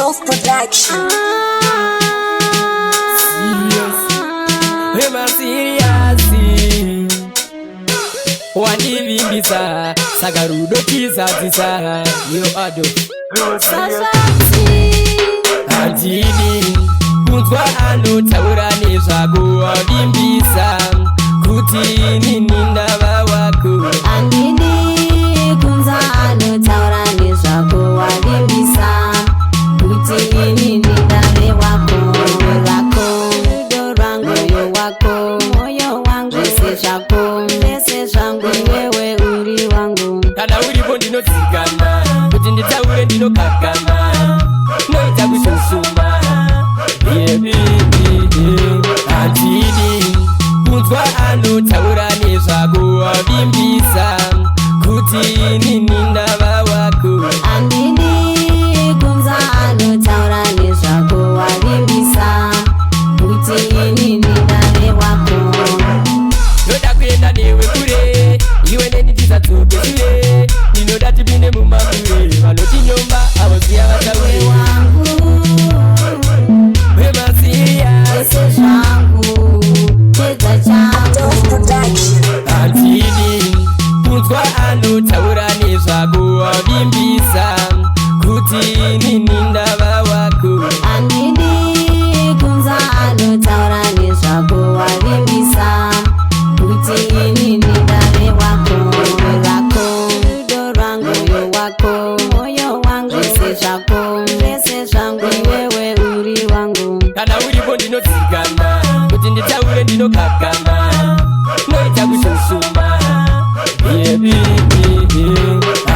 Adolf Production. Serious, wanivimbisa sakarudo kisatisa yo Adolf Antini kunzwa anotaura nezvako wavimbisa kuti nini ndava wako. Andini kunzwa anotaura nezvako wavimbisa kuti nini ndave wako. Rudo rwangu yo wako, moyo wangu zvese zvako, zvese zvangu iwewe uri wangu. Kana uripo ndinotsikana kuti nditaure ndinokakana noita kushusuma Andini kunzwa anotaura nezvako wavimbisa kuti nini ndava wako. Andini kunzwa anotaura nezvako wavimbisa kuti nini ndave wako. Ndoda kuenda newe kure iwe neni tisatsoke sure, ndinoda tipinde mumamure vanotinyomba avoziya vataure wangu wemasiria zvangu chedza changu. Adolf Production. Andini kunzwa anotaura nezvako wavimbisa kuti nini ndava wako. Andini kunzwa anotaura nezvako wavimbisa kuti nini ndave wako. Rudo rwangu yo wako, moyo wangu zvese zvako, zvese zvangu iwewe uri wangu. Kana uripo ndinotsikana kuti nditaure ndinokakana noita kushusuma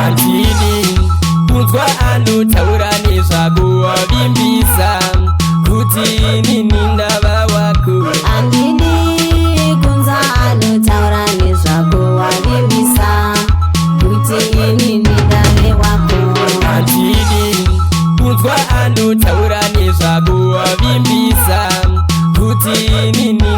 Andini kunzwa anotaura nezvako wavimbisa kuti nini ndava wako. Andini kunzwa anotaura nezvako wavimbisa kuti nini ndave wako. Andini kunzwa anotaura nezvako wavimbisa kuti nini